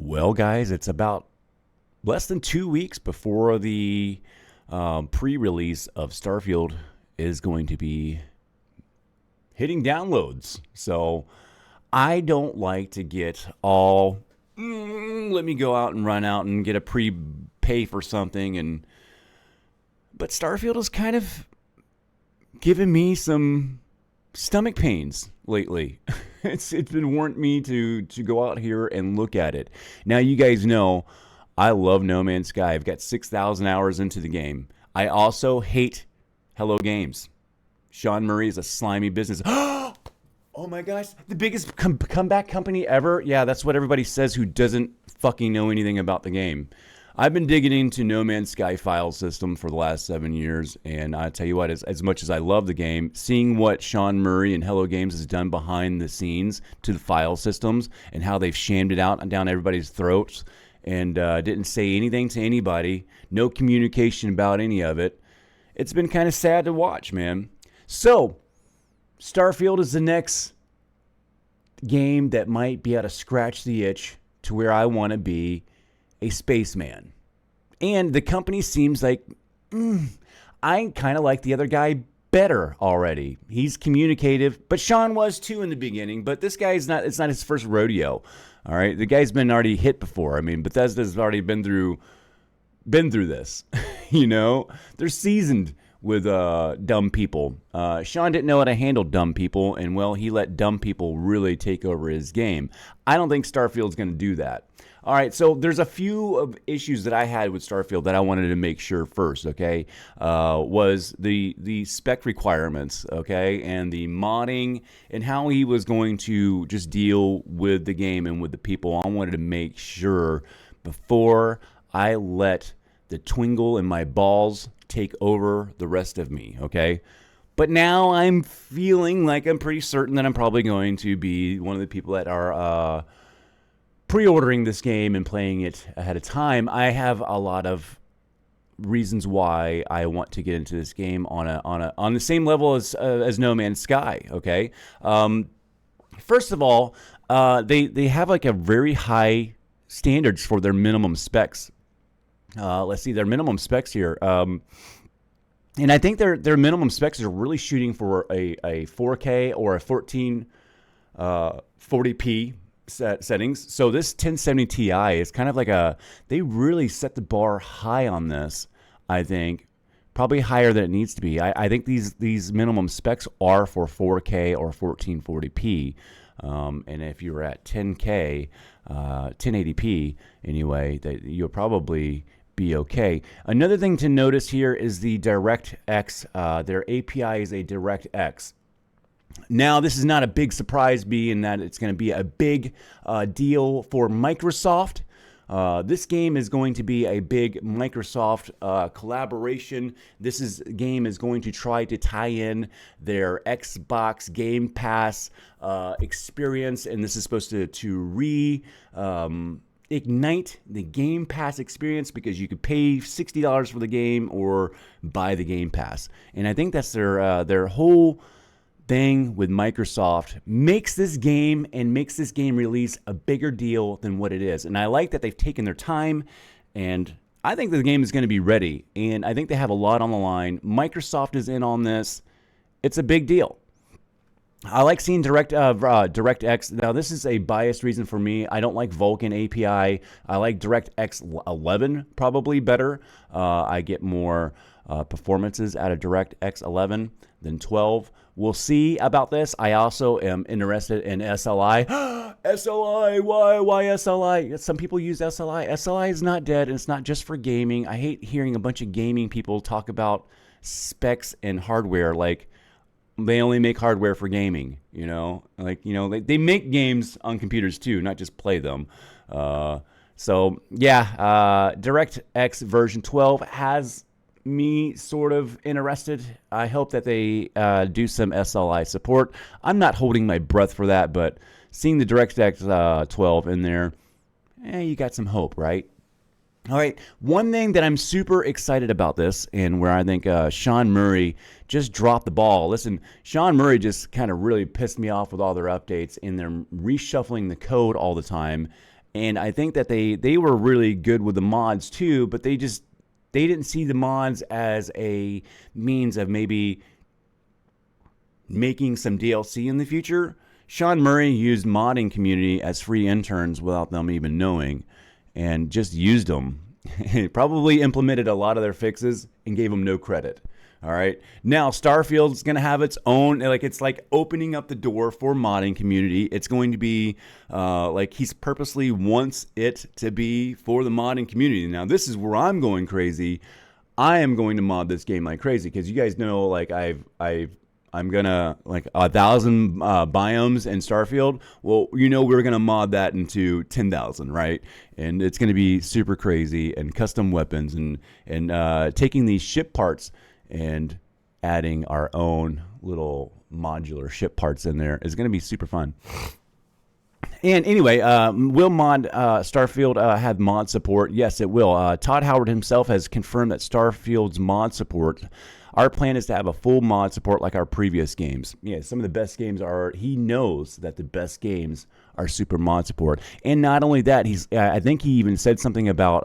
Well, guys, it's about less than 2 weeks before the pre-release of Starfield is going to be hitting downloads. So I don't like to get all, let me go out and run out and get a pre-pay for something. But Starfield has kind of given me some stomach pains lately. It's been wanting me to go out here and look at it. Now, you guys know I love No Man's Sky. I've got 6,000 hours into the game. I also hate Hello Games. Sean Murray is a slimy business. Oh my gosh, the biggest comeback company ever? Yeah, that's what everybody says who doesn't fucking know anything about the game. I've been digging into No Man's Sky file system for the last 7 years, and I tell you what, as much as I love the game, seeing what Sean Murray and Hello Games has done behind the scenes to the file systems and how they've shammed it out and down everybody's throats and didn't say anything to anybody, no communication about any of it, it's been kind of sad to watch, man. So, Starfield is the next game that might be able to scratch the itch to where I want to be a spaceman. And the company seems like, I kind of like the other guy better already. He's communicative, but Sean was too in the beginning, but this guy is not, it's not his first rodeo. All right. The guy's been already hit before. I mean, Bethesda's already been through this, they're seasoned with dumb people. Sean didn't know how to handle dumb people, and well, he let dumb people really take over his game. I don't think Starfield's going to do that. All right, so there's a few of issues that I had with Starfield that I wanted to make sure first, okay, was the spec requirements, okay, and the modding and how he was going to just deal with the game and with the people. I wanted to make sure before I let the twingle in my balls take over the rest of me, okay? But now I'm feeling like I'm pretty certain that I'm probably going to be one of the people that are pre-ordering this game and playing it ahead of time. I have a lot of reasons why I want to get into this game on the same level as No Man's Sky, okay? First of all, they have like a very high standards for their minimum specs. Let's see their minimum specs here. And I think their minimum specs are really shooting for a 4K or a 1440p settings. So this 1070 Ti is kind of like they really set the bar high on this, I think. Probably higher than it needs to be. I think these minimum specs are for 4K or 1440p. And if you're at 10K, 1080p anyway, that you'll probably be okay. Another thing to notice here is the DirectX. Their API is a DirectX. Now, this is not a big surprise, being that it's going to be a big deal for Microsoft. This game is going to be a big Microsoft collaboration. This game is going to try to tie in their Xbox Game Pass experience, and this is supposed to ignite the Game Pass experience, because you could pay $60 for the game or buy the Game Pass. And I think that's their whole thing with Microsoft, makes this game release a bigger deal than what it is. And I like that they've taken their time, and I think the game is going to be ready, and I think they have a lot on the line. Microsoft is in on this. It's a big deal. I like seeing DirectX. Now, this is a biased reason for me. I don't like Vulkan API. I like DirectX 11 probably better. I get more performances out of DirectX 11 than 12. We'll see about this. I also am interested in SLI. SLI, why SLI? Some people use SLI. SLI is not dead, and it's not just for gaming. I hate hearing a bunch of gaming people talk about specs and hardware like they only make hardware for gaming, they make games on computers too, not just play them. DirectX version 12 has me sort of interested. I hope that they do some SLI support. I'm not holding my breath for that, but seeing the DirectX 12 in there, you got some hope, right? All right, one thing that I'm super excited about this, and where I think Sean Murray just dropped the ball. Listen, Sean Murray just kind of really pissed me off with all their updates, and they're reshuffling the code all the time. And I think that they were really good with the mods too, but they didn't see the mods as a means of maybe making some DLC in the future. Sean Murray used modding community as free interns without them even knowing, and just used them. Probably implemented a lot of their fixes and gave them no credit. All right. Now Starfield's going to have its own, like, it's like opening up the door for modding community. It's going to be like he's purposely wants it to be for the modding community. Now this is where I'm going crazy. I am going to mod this game like crazy because you guys know, like, I'm gonna, like, 1,000 biomes in Starfield. Well, you know, we're gonna mod that into 10,000, right? And it's gonna be super crazy, and custom weapons, and taking these ship parts and adding our own little modular ship parts in there is gonna be super fun. And anyway, will mod Starfield have mod support? Yes, it will. Todd Howard himself has confirmed that Starfield's mod support. Our plan is to have a full mod support like our previous games. Yeah, some of the best games are, he knows that the best games are super mod support. And not only that, I think he even said something about,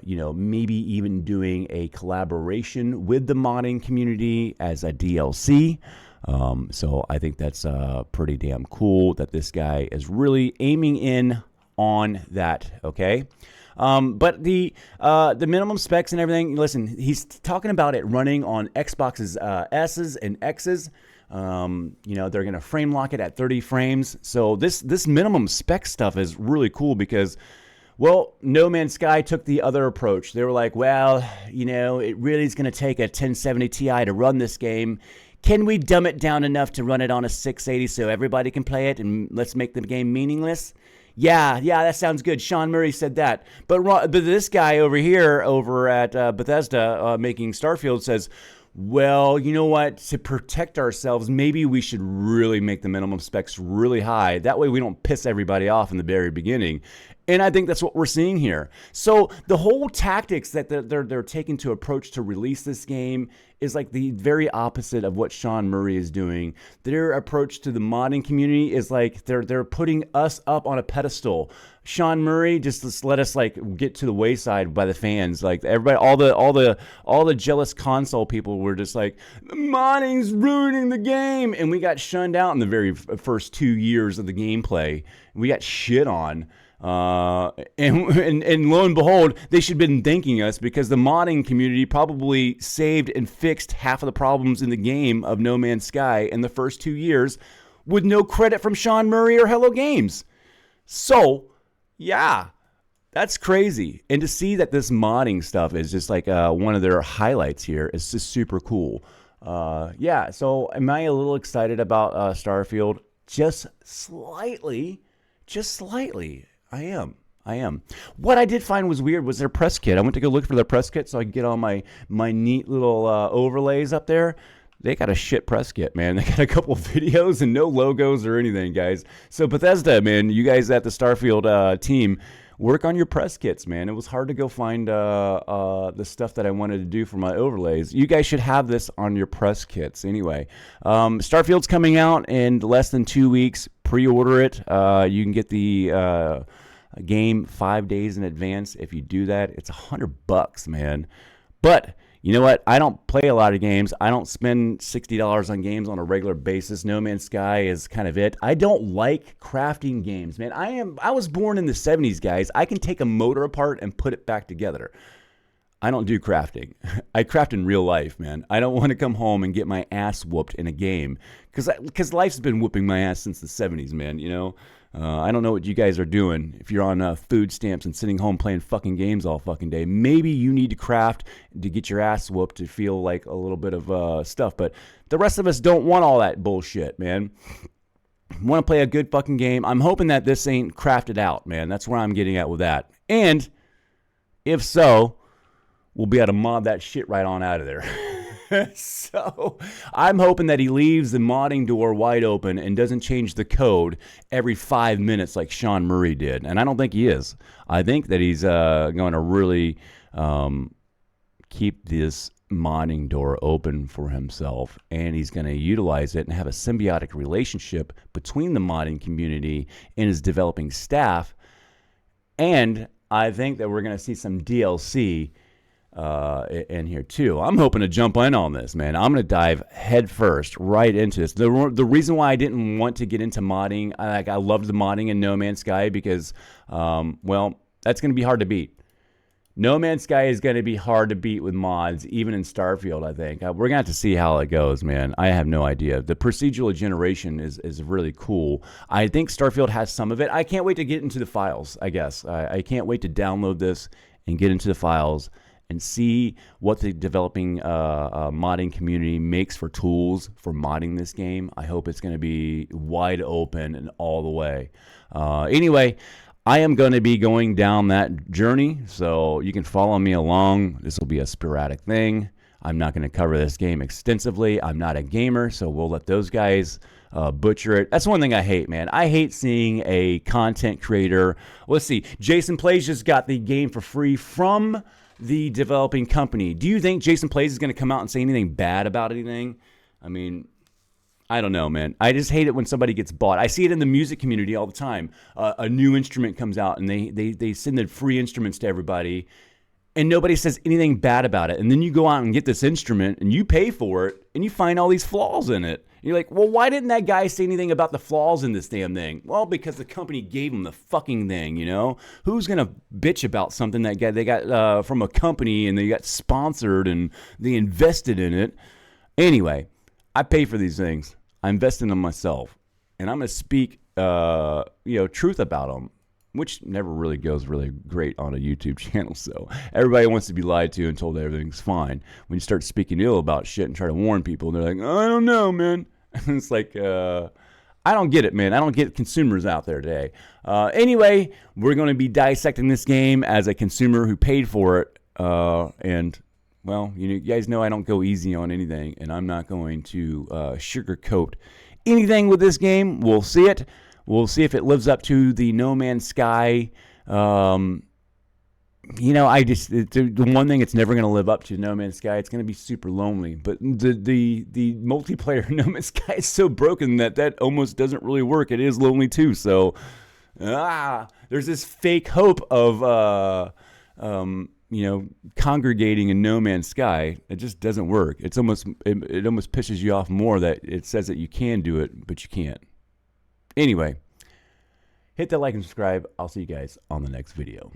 maybe even doing a collaboration with the modding community as a DLC. So I think that's pretty damn cool that this guy is really aiming in on that, okay? But the minimum specs and everything, listen, he's talking about it running on Xbox's S's and X's. They're going to frame lock it at 30 frames. So this minimum spec stuff is really cool because, well, No Man's Sky took the other approach. They were like, well, it really is going to take a 1070 Ti to run this game. Can we dumb it down enough to run it on a 680 so everybody can play it, and let's make the game meaningless? Yeah, that sounds good. Sean Murray said that. But this guy over here, over at Bethesda, making Starfield, says, well, you know what? To protect ourselves, maybe we should really make the minimum specs really high. That way we don't piss everybody off in the very beginning. And I think that's what we're seeing here. So the whole tactics that they're taking to approach to release this game is like the very opposite of what Sean Murray is doing. Their approach to the modding community is like they're putting us up on a pedestal. Sean Murray just let us like get to the wayside by the fans. Like everybody, all the jealous console people were just like, modding's ruining the game, and we got shunned out in the very first 2 years of the gameplay. We got shit on. And lo and behold, they should have been thanking us because the modding community probably saved and fixed half of the problems in the game of No Man's Sky in the first 2 years with no credit from Sean Murray or Hello Games. So, yeah, that's crazy. And to see that this modding stuff is just like one of their highlights here is just super cool. So am I a little excited about Starfield? Just slightly. I am. What I did find was weird was their press kit. I went to go look for their press kit so I could get all my neat little overlays up there. They got a shit press kit, man. They got a couple of videos and no logos or anything, guys. So Bethesda, man, you guys at the Starfield team, work on your press kits, man. It was hard to go find the stuff that I wanted to do for my overlays. You guys should have this on your press kits anyway. Starfield's coming out in less than 2 weeks. Pre-order it. You can get the game 5 days in advance. If you do that, it's $100, man. But you know what? I don't play a lot of games. I don't spend $60 on games on a regular basis. No Man's Sky is kind of it. I don't like crafting games, man. I was born in the 70s, guys. I can take a motor apart and put it back together. I don't do crafting. I craft in real life, man. I don't want to come home and get my ass whooped in a game because life's been whooping my ass since the 70s, man. I don't know what you guys are doing. If you're on food stamps and sitting home playing fucking games all fucking day, maybe you need to craft to get your ass whooped to feel like a little bit of stuff. But the rest of us don't want all that bullshit, man. Want to play a good fucking game. I'm hoping that this ain't crafted out, man. That's where I'm getting at with that. And if so, we'll be able to mod that shit right on out of there. So I'm hoping that he leaves the modding door wide open and doesn't change the code every 5 minutes like Sean Murray did. And I don't think he is. I think that he's going to really keep this modding door open for himself, and he's going to utilize it and have a symbiotic relationship between the modding community and his developing staff And I think that we're going to see some DLC in here too. I'm hoping to jump in on this, man. I'm going to dive head first right into this. The reason why I didn't want to get into modding, I loved the modding in No Man's Sky because, well, that's going to be hard to beat. No Man's Sky is going to be hard to beat with mods, even in Starfield, I think. We're going to have to see how it goes, man. I have no idea. The procedural generation is really cool. I think Starfield has some of it. I can't wait to get into the files, I guess. I can't wait to download this and get into the files and see what the developing modding community makes for tools for modding this game. I hope it's going to be wide open and all the way. Anyway, I am going to be going down that journey, so you can follow me along. This will be a sporadic thing. I'm not going to cover this game extensively. I'm not a gamer, so we'll let those guys butcher it. That's one thing I hate, man. I hate seeing a content creator. Let's see. Jason Plays just got the game for free from the developing company. Do you think Jason Plays is going to come out and say anything bad about anything? I mean, I don't know, man. I just hate it when somebody gets bought. I see it in the music community all the time. A new instrument comes out and they send the free instruments to everybody and nobody says anything bad about it. And then you go out and get this instrument and you pay for it and you find all these flaws in it. And you're like, well, why didn't that guy say anything about the flaws in this damn thing? Well, because the company gave him the fucking thing, you know? Who's going to bitch about something that they got from a company and they got sponsored and they invested in it? Anyway, I pay for these things. I invest in them myself. And I'm going to speak, truth about them, which never really goes really great on a YouTube channel. So everybody wants to be lied to and told that everything's fine. When you start speaking ill about shit and try to warn people, they're like, I don't know, man. It's like, I don't get it, man. I don't get consumers out there today. Anyway, we're going to be dissecting this game as a consumer who paid for it. And, well, you guys know I don't go easy on anything, and I'm not going to sugarcoat anything with this game. We'll see it. We'll see if it lives up to the No Man's Sky. The one thing it's never going to live up to No Man's Sky. It's going to be super lonely. But the multiplayer No Man's Sky is so broken that almost doesn't really work. It is lonely too. So, there's this fake hope of congregating in No Man's Sky. It just doesn't work. It almost pisses you off more that it says that you can do it, but you can't. Anyway, hit that like and subscribe. I'll see you guys on the next video.